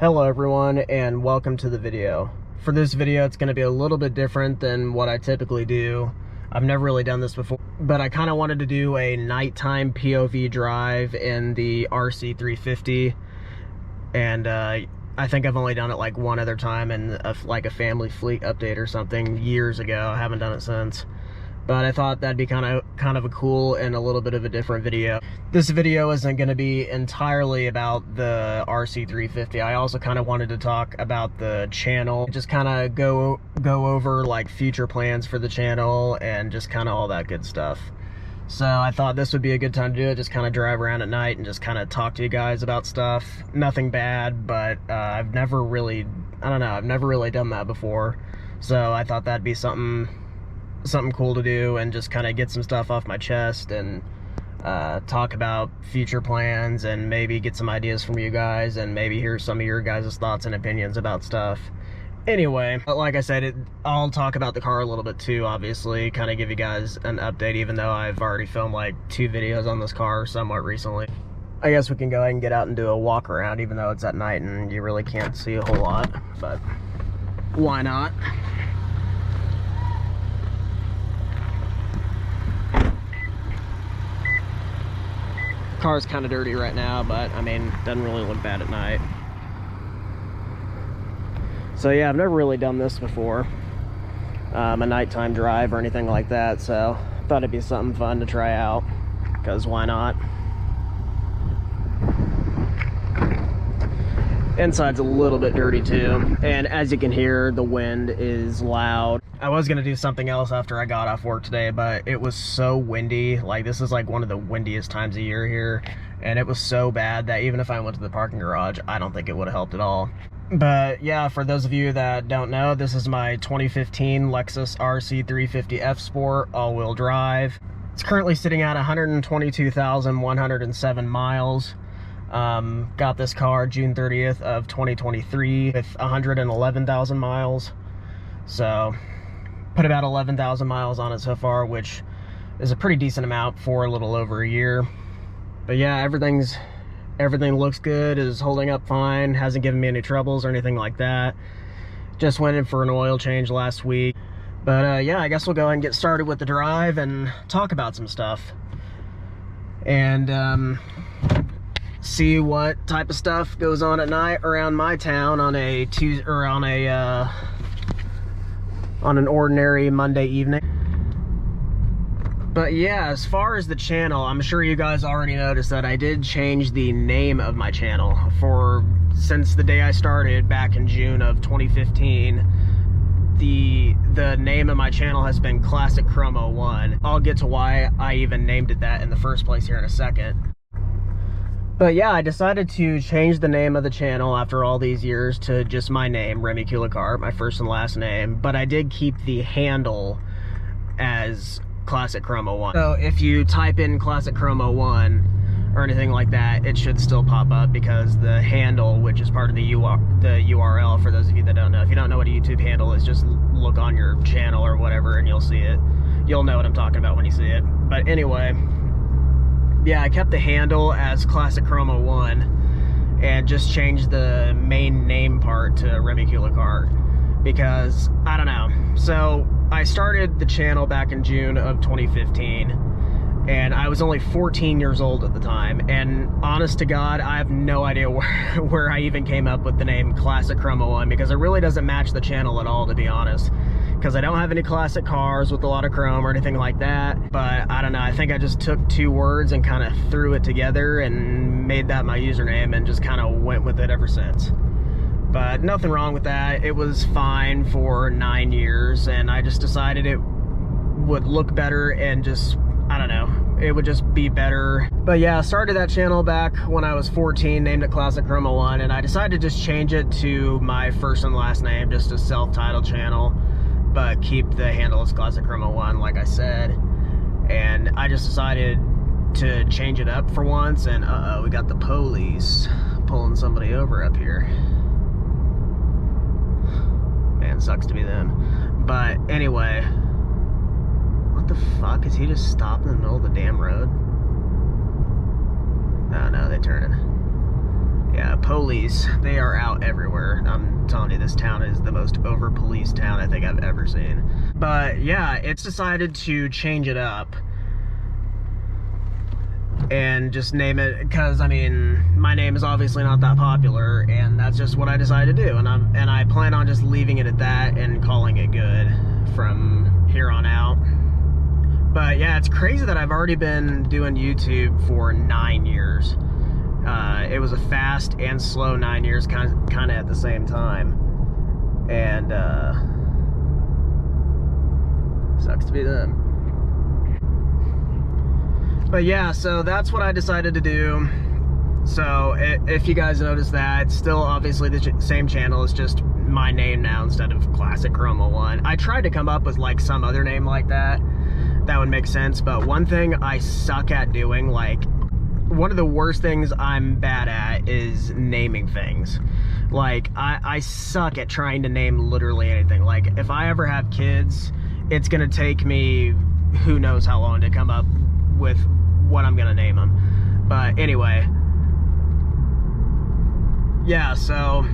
Hello everyone, and welcome to the video. For this video, it's going to be a little bit different than what I typically do. I've never really done this before, but I kind of wanted to do a nighttime POV drive in the RC350, and I think I've only done it like one other time in like a family fleet update or something years ago. I haven't done it since. But I thought that'd be kind of a cool and a little bit of a different video. This video isn't going to be entirely about the RC350. I also kind of wanted to talk about the channel, just kind of go over like future plans for the channel and just kind of all that good stuff. So I thought this would be a good time to do it, just kind of drive around at night and just kind of talk to you guys about stuff. Nothing bad, but I've never really done that before. So I thought that'd be something cool to do and just kind of get some stuff off my chest and talk about future plans and maybe get some ideas from you guys and maybe hear some of your guys' thoughts and opinions about stuff. Anyway, like I said, I'll talk about the car a little bit too, obviously, kind of give you guys an update, even though I've already filmed like 2 videos on this car somewhat recently. I guess we can go ahead and get out and do a walk around, even though it's at night and you really can't see a whole lot, but why not? Car's kind of dirty right now, but I mean, doesn't really look bad at night. So yeah, I've never really done this before, a nighttime drive or anything like that, so I thought it'd be something fun to try out, because why not? Inside's a little bit dirty too, and as you can hear, the wind is loud. I was gonna do something else after I got off work today, but it was so windy. Like, this is like one of the windiest times of year here, and it was so bad that even if I went to the parking garage, I don't think it would have helped at all. But yeah, for those of you that don't know, this is my 2015 Lexus RC350 F Sport all-wheel drive. It's currently sitting at 122,107 miles. Got this car June 30th of 2023 with 111,000 miles. So put about 11,000 miles on it so far, which is a pretty decent amount for a little over a year. But yeah, everything looks good, is holding up fine, hasn't given me any troubles or anything like that. Just went in for an oil change last week. But yeah, I guess we'll go ahead and get started with the drive and talk about some stuff. And see what type of stuff goes on at night around my town on a Tuesday or on an ordinary Monday evening. But yeah, as far as the channel, I'm sure you guys already noticed that I did change the name of my channel. Since the day I started back in June of 2015, the name of my channel has been Classic Chromo 1. I'll get to why I even named it that in the first place here in a second. But yeah, I decided to change the name of the channel after all these years to just my name, Remy Kulikart, my first and last name. But I did keep the handle as Classic Chromo 1. So if you type in Classic Chromo 1 or anything like that, it should still pop up, because the handle, which is part of the URL, for those of you that don't know. If you don't know what a YouTube handle is, just look on your channel or whatever and you'll see it. You'll know what I'm talking about when you see it. But anyway, yeah, I kept the handle as Classic Chromo 1 and just changed the main name part to Remy Kulikart, because I don't know. So I started the channel back in June of 2015, and I was only 14 years old at the time, and honest to God, I have no idea where I even came up with the name Classic Chromo 1, because it really doesn't match the channel at all, to be honest, because I don't have any classic cars with a lot of chrome or anything like that. But I don't know, I think I just took 2 words and kind of threw it together and made that my username and just kind of went with it ever since. But nothing wrong with that. It was fine for 9 years, and I just decided it would look better and just, I don't know, it would just be better. But yeah, I started that channel back when I was 14, named it Classic Chromo 1, and I decided to just change it to my first and last name, just a self-titled channel, but keep the handle as Classic Chromo 1, like I said. And I just decided to change it up for once, and we got the police pulling somebody over up here. Man, sucks to be them. But anyway, what the fuck? Is he just stopped in the middle of the damn road? Oh no, they turning. Yeah, police, they are out everywhere. I'm telling you, this town is the most over-policed town I think I've ever seen. But yeah, it's decided to change it up and just name it, because I mean, my name is obviously not that popular, and that's just what I decided to do, and I plan on just leaving it at that and calling it good from here on out. But yeah, it's crazy that I've already been doing YouTube for 9 years. It was a fast and slow 9 years, kind of at the same time, and sucks to be them. But yeah, so that's what I decided to do. So if you guys notice that, it's still obviously the same channel, it's just my name now instead of Classic Chroma 1. I tried to come up with like some other name like that would make sense, but one thing I suck at doing, like one of the worst things I'm bad at, is naming things. Like I suck at trying to name literally anything. Like if I ever have kids, it's gonna take me who knows how long to come up with what I'm gonna name them. But anyway, yeah, so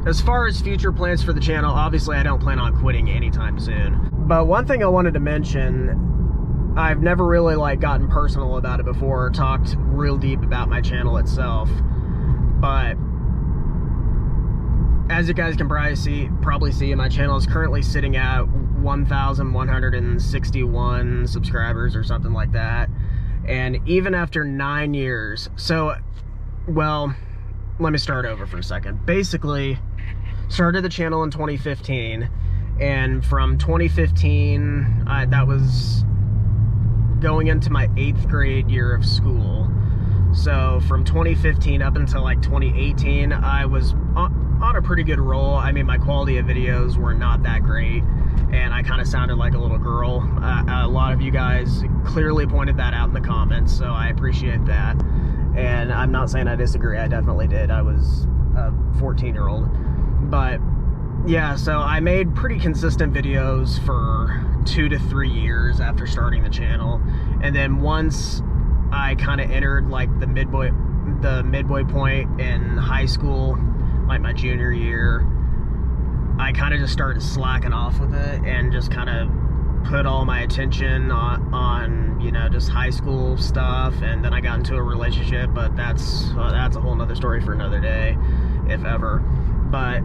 as far as future plans for the channel, obviously I don't plan on quitting anytime soon. But one thing I wanted to mention, I've never really like gotten personal about it before, or talked real deep about my channel itself, but as you guys can probably see, my channel is currently sitting at 1,161 subscribers or something like that. And even after 9 years, so, well, let me start over for a second. Basically, started the channel in 2015, and from 2015, that was going into my 8th grade year of school. So from 2015 up until like 2018, I was on a pretty good roll. I mean, my quality of videos were not that great, and I kind of sounded like a little girl. A lot of you guys clearly pointed that out in the comments, so I appreciate that. And I'm not saying I disagree, I definitely did. I was a 14-year-old. But yeah, so I made pretty consistent videos for 2 to 3 years after starting the channel. And then once I kind of entered like the midway point in high school, like my junior year, I kind of just started slacking off with it and just kind of put all my attention on you know, just high school stuff. And then I got into a relationship, but that's a whole nother story for another day, if ever. But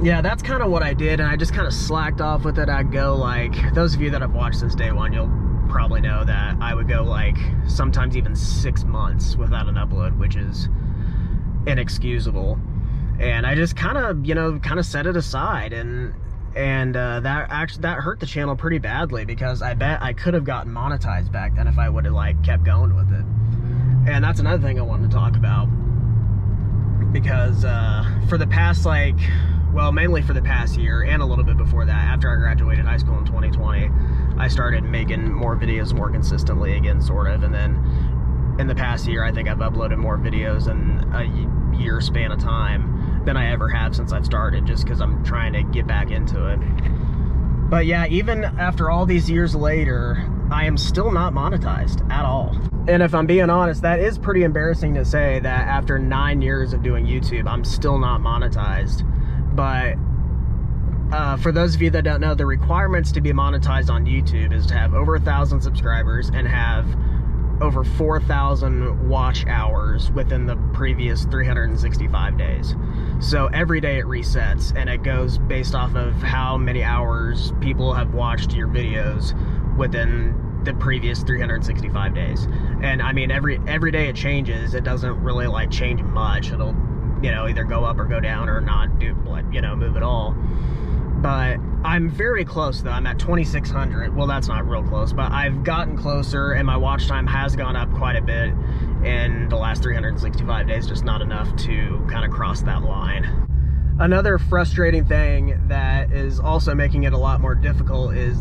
yeah, that's kind of what I did, and I just kind of slacked off with it. I'd go, like, those of you that have watched since day one, you'll probably know that I would go like sometimes even 6 months without an upload, which is inexcusable. And I just kind of, you know, set it aside, and that hurt the channel pretty badly, because I bet I could have gotten monetized back then if I would have like kept going with it. And that's another thing I wanted to talk about, because for the past, like, well, mainly for the past year and a little bit before that, after I graduated high school in 2020, I started making more videos more consistently again, sort of. And then in the past year, I think I've uploaded more videos in a year span of time than I ever have since I've started, just because I'm trying to get back into it. But yeah, even after all these years later, I am still not monetized at all. And if I'm being honest, that is pretty embarrassing to say, that after 9 years of doing YouTube, I'm still not monetized. But for those of you that don't know, the requirements to be monetized on YouTube is to have over 1,000 subscribers and have over 4,000 watch hours within the previous 365 days. So every day it resets, and it goes based off of how many hours people have watched your videos within the previous 365 days. And I mean, every day it changes. It doesn't really like change much. It'll, you know, either go up or go down, or not do, like, you know, move at all. But I'm very close though. I'm at 2,600. Well, that's not real close, but I've gotten closer, and my watch time has gone up quite a bit in the last 365 days, just not enough to kind of cross that line. Another frustrating thing that is also making it a lot more difficult is,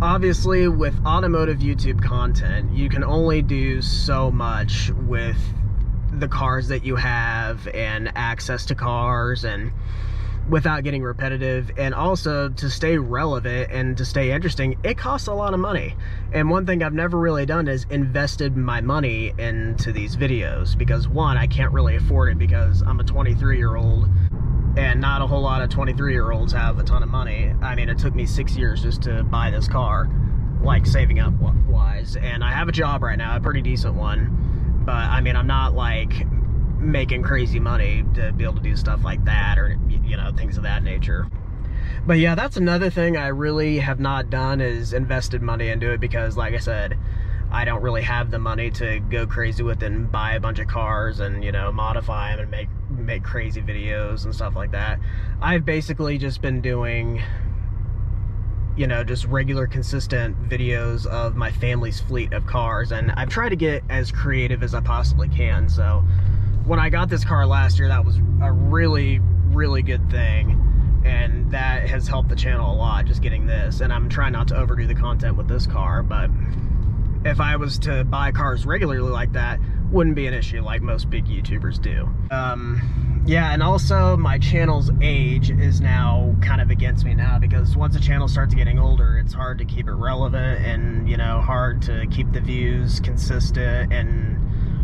obviously with automotive YouTube content, you can only do so much with the cars that you have and access to cars and without getting repetitive, and also to stay relevant and to stay interesting, it costs a lot of money. And one thing I've never really done is invested my money into these videos, because one, I can't really afford it because I'm a 23-year-old, and not a whole lot of 23-year-olds have a ton of money. I mean, it took me 6 years just to buy this car, like saving up wise, and I have a job right now, a pretty decent one, but I mean, I'm not like making crazy money to be able to do stuff like that, or you know, things of that nature. But yeah, that's another thing I really have not done, is invested money into it, because like I said, I don't really have the money to go crazy with it and buy a bunch of cars and, you know, modify them and make crazy videos and stuff like that. I've basically just been doing, you know, just regular consistent videos of my family's fleet of cars, and I've tried to get as creative as I possibly can. So when I got this car last year, that was a really good thing, and that has helped the channel a lot, just getting this. And I'm trying not to overdo the content with this car, but if I was to buy cars regularly like that, wouldn't be an issue like most big YouTubers do. Yeah, and also my channel's age is now kind of against me now, because once a channel starts getting older, it's hard to keep it relevant, and, you know, hard to keep the views consistent and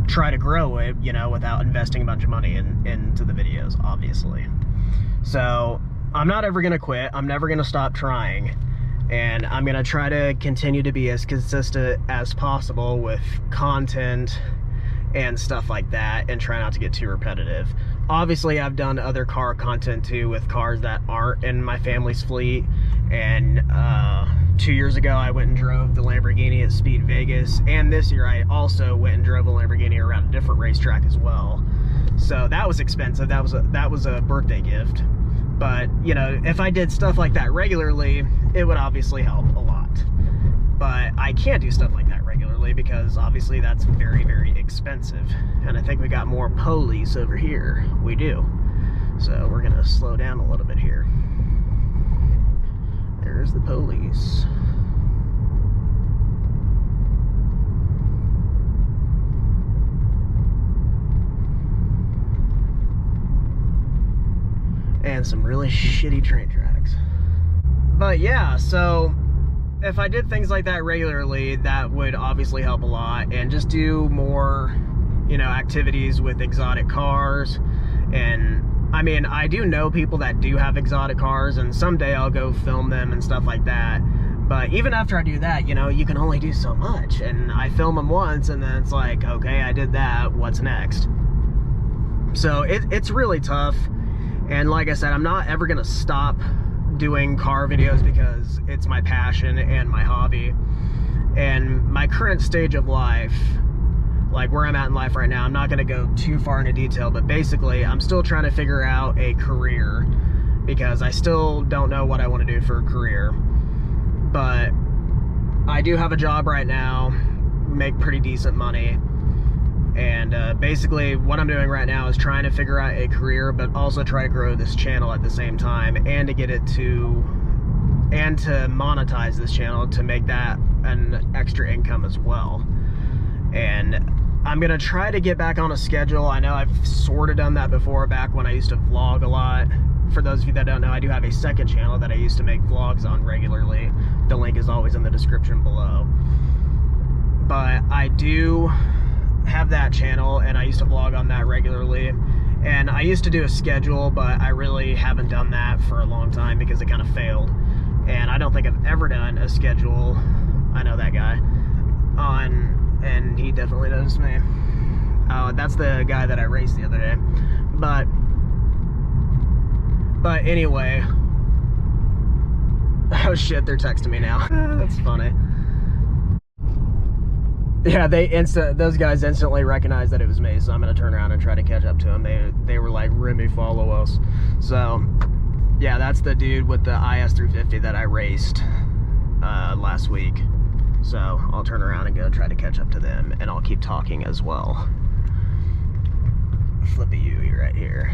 try to grow it, you know, without investing a bunch of money into the videos, obviously. So I'm not ever gonna quit. I'm never gonna stop trying, and I'm gonna try to continue to be as consistent as possible with content and stuff like that, and try not to get too repetitive. Obviously, I've done other car content too, with cars that aren't in my family's fleet, and 2 years ago I went and drove the Lamborghini at Speed Vegas, and this year I also went and drove a Lamborghini around a different racetrack as well. So that was expensive. That was a birthday gift. But, you know, if I did stuff like that regularly, it would obviously help a lot. But I can't do stuff like that regularly, because obviously that's very expensive. And I think we got more police over here. We do. So we're gonna slow down a little bit here. There's the police. And some really shitty train tracks. But yeah, so if I did things like that regularly, that would obviously help a lot, and just do more, you know, activities with exotic cars. And I mean, I do know people that do have exotic cars, and someday I'll go film them and stuff like that. But even after I do that, you know, you can only do so much, and I film them once, and then it's like, okay, I did that, what's next? So it's really tough. And like I said, I'm not ever gonna stop doing car videos, because it's my passion and my hobby. And my current stage of life, like where I'm at in life right now, I'm not gonna go too far into detail, but basically I'm still trying to figure out a career, because I still don't know what I want to do for a career. But I do have a job right now, make pretty decent money. And basically what I'm doing right now is trying to figure out a career, but also try to grow this channel at the same time, and to get it to, and to monetize this channel to make that an extra income as well. And I'm gonna try to get back on a schedule. I know I've sort of done that before, back when I used to vlog a lot. For those of you that don't know, I do have a second channel that I used to make vlogs on regularly. The link is always in the description below. But I do have that channel, and I used to vlog on that regularly, and I used to do a schedule, but I really haven't done that for a long time because it kind of failed. And I don't think I've ever done a schedule, I know that guy, and he definitely knows me. That's the guy that I raced the other day. But anyway, oh shit, they're texting me now. That's funny. Yeah, those guys instantly recognized that it was me, so I'm gonna turn around and try to catch up to them. They were like, Remy, follow us. So yeah, that's the dude with the IS350 that I raced last week. So I'll turn around and go try to catch up to them, and I'll keep talking as well. Flippy U right here.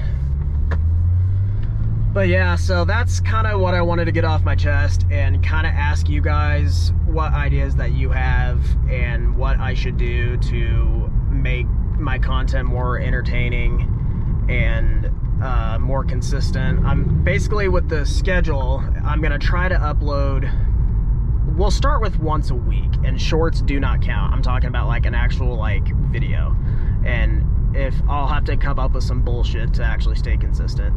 But yeah, so that's kind of what I wanted to get off my chest, and kind of ask you guys what ideas that you have and what I should do to make my content more entertaining and more consistent. I'm basically, with the schedule, I'm gonna try to upload, we'll start with once a week, and shorts do not count. I'm talking about like an actual like video, and if I'll have to come up with some bullshit to actually stay consistent.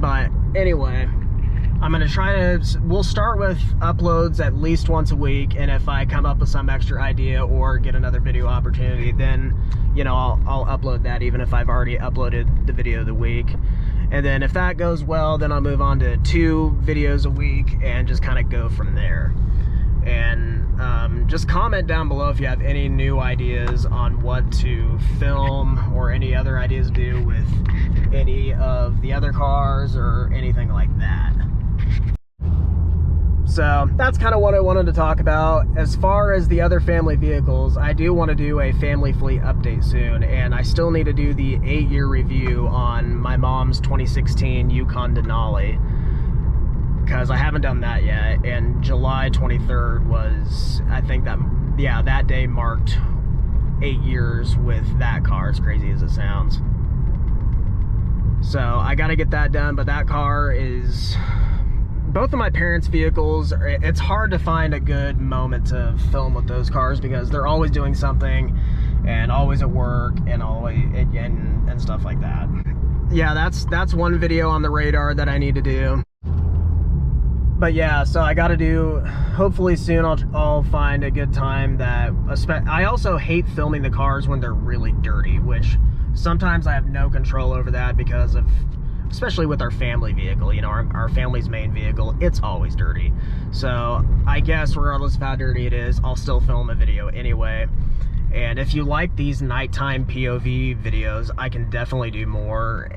But anyway, I'm gonna try to, we'll start with uploads at least once a week, and if I come up with some extra idea or get another video opportunity, then, you know, I'll upload that even if I've already uploaded the video of the week. And then if that goes well, then I'll move on to 2 videos a week and just kind of go from there. And just comment down below if you have any new ideas on what to film or any other ideas to do with any of the other cars or anything like that. So that's kind of what I wanted to talk about. As far as the other family vehicles, I do want to do a family fleet update soon, and I still need to do the 8-year review on my mom's 2016 Yukon Denali, because I haven't done that yet. And July 23rd was, I think that, yeah, that day marked 8 years with that car, as crazy as it sounds. So I got to get that done, but that car is, both of my parents' vehicles, it's hard to find a good moment to film with those cars because they're always doing something and always at work and always and stuff like that. Yeah, that's one video on the radar that I need to do. But yeah, so I got to do, hopefully soon I'll find a good time that, I also hate filming the cars when they're really dirty, which sometimes I have no control over that because of, especially with our family vehicle, you know, our family's main vehicle, it's always dirty. So I guess regardless of how dirty it is, I'll still film a video anyway. And if you like these nighttime POV videos, I can definitely do more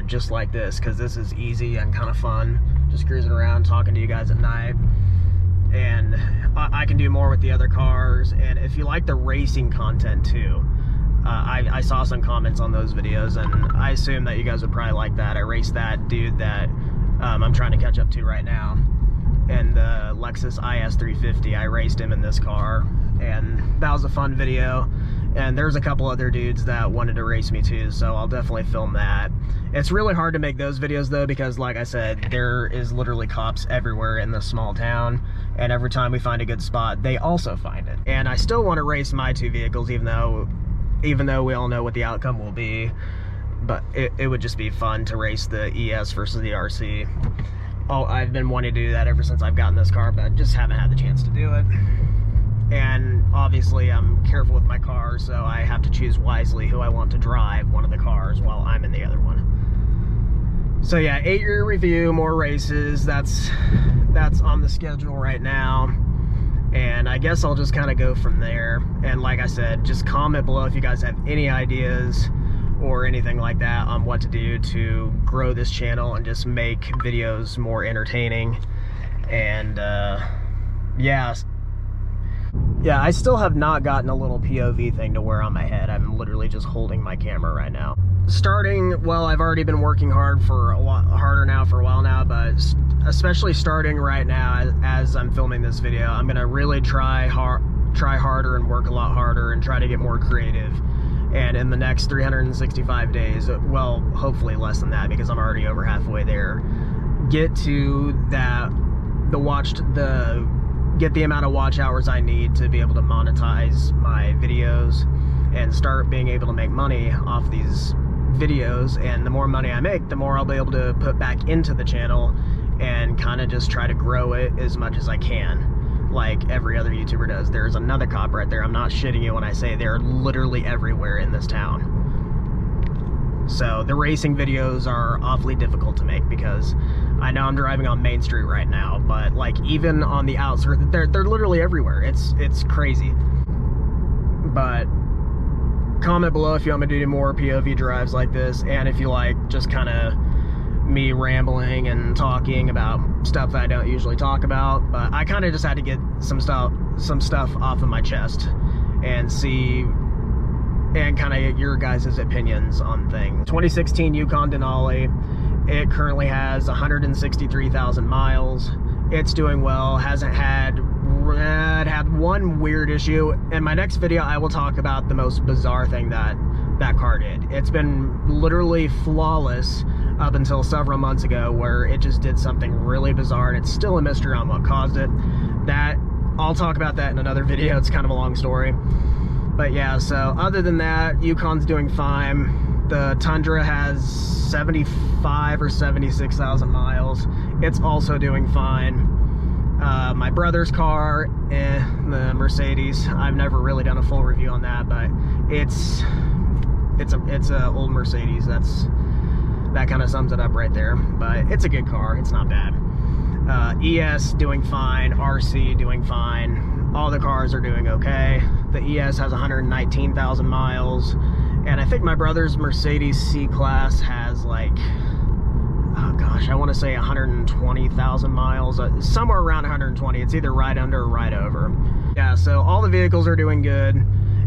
just like this, because this is easy and kind of fun, just cruising around talking to you guys at night. And I can do more with the other cars. And if you like the racing content too, I saw some comments on those videos, and I assume that you guys would probably like that. I raced that dude that I'm trying to catch up to right now, and the Lexus RC350. I raced him in this car, and that was a fun video. And there's a couple other dudes that wanted to race me too, so I'll definitely film that. It's really hard to make those videos though, because like I said, there is literally cops everywhere in this small town, and every time we find a good spot, they also find it. And I still want to race my 2 vehicles, even though we all know what the outcome will be. But it would just be fun to race the ES versus the RC. Oh, I've been wanting to do that ever since I've gotten this car, but I just haven't had the chance to do it. And obviously I'm careful with my car, so I have to choose wisely who I want to drive one of the cars while I'm in the other one. So yeah, 8-year review, more races, that's on the schedule right now. And I guess I'll just kind of go from there. And like I said, just comment below if you guys have any ideas or anything like that on what to do to grow this channel and just make videos more entertaining. And yeah, I still have not gotten a little POV thing to wear on my head. I'm literally just holding my camera right now. Starting, well, I've already been working hard for a while now, but especially starting right now as I'm filming this video, I'm gonna really try harder and work a lot harder and try to get more creative. And in the next 365 days, well, hopefully less than that because I'm already over halfway there, get to that, get the amount of watch hours I need to be able to monetize my videos and start being able to make money off these videos. And the more money I make, the more I'll be able to put back into the channel and kind of just try to grow it as much as I can, like every other YouTuber does. There's another cop right there. I'm not shitting you when I say they're literally everywhere in this town. So the racing videos are awfully difficult to make because I know I'm driving on Main Street right now, but like even on the outskirts, they're literally everywhere. It's crazy. But comment below if you want me to do more POV drives like this, and if you like just kind of me rambling and talking about stuff that I don't usually talk about. But I kind of just had to get some stuff off of my chest and see and kind of get your guys' opinions on things. 2016 Yukon Denali, it currently has 163,000 miles. It's doing well. Hasn't had, it had one weird issue. In my next video, I will talk about the most bizarre thing that car did. It's been literally flawless up until several months ago, where it just did something really bizarre, and it's still a mystery on what caused it. That, I'll talk about that in another video. It's kind of a long story. But yeah, so other than that, Yukon's doing fine. The Tundra has 75 or 76,000 miles. It's also doing fine. My brother's car, the Mercedes, I've never really done a full review on that, but it's a old Mercedes. That kind of sums it up right there. But it's a good car. It's not bad. ES doing fine. RC doing fine. All the cars are doing okay. The ES has 119,000 miles, and I think my brother's Mercedes C-Class has like, oh gosh, I want to say 120,000 miles, somewhere around 120. It's either right under or right over. Yeah, so all the vehicles are doing good,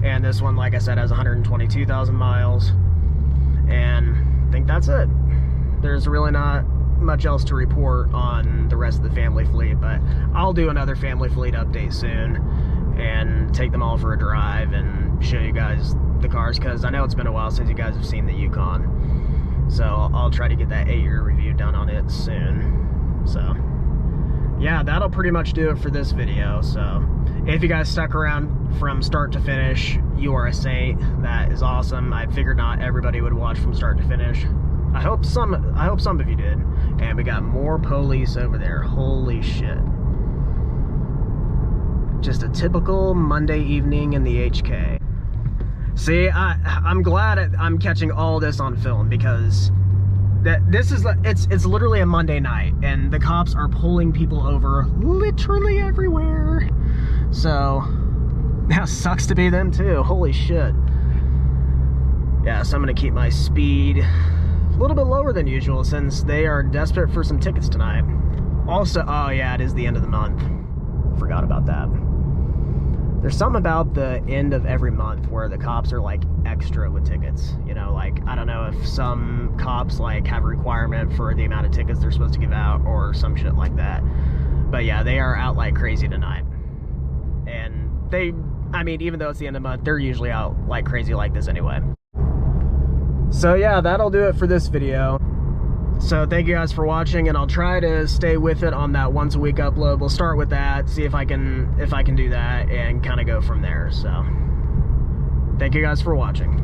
and this one, like I said, has 122,000 miles, and I think that's it. There's really not much else to report on the rest of the family fleet, but I'll do another family fleet update soon and take them all for a drive and show you guys the cars, because I know it's been a while since you guys have seen the Yukon. So I'll try to get that 8-year review done on it soon. So yeah, that'll pretty much do it for this video. So if you guys stuck around from start to finish, you are a saint. That is awesome. I figured not everybody would watch from start to finish. I hope some of you did. And we got more police over there. Holy shit. Just a typical Monday evening in the HK. See, I'm glad I'm catching all this on film, because it's literally a Monday night, and the cops are pulling people over literally everywhere. So that sucks to be them too. Holy shit. Yeah, so I'm gonna keep my speed a little bit lower than usual, since they are desperate for some tickets tonight. Also, oh yeah, it is the end of the month. Forgot about that. There's something about the end of every month where the cops are like extra with tickets. You know, like, I don't know if some cops like have a requirement for the amount of tickets they're supposed to give out or some shit like that. But yeah, they are out like crazy tonight. And I mean, even though it's the end of the month, they're usually out like crazy like this anyway. So yeah, that'll do it for this video. So thank you guys for watching, and I'll try to stay with it on that once a week upload. We'll start with that, see if I can do that, and kind of go from there. So thank you guys for watching.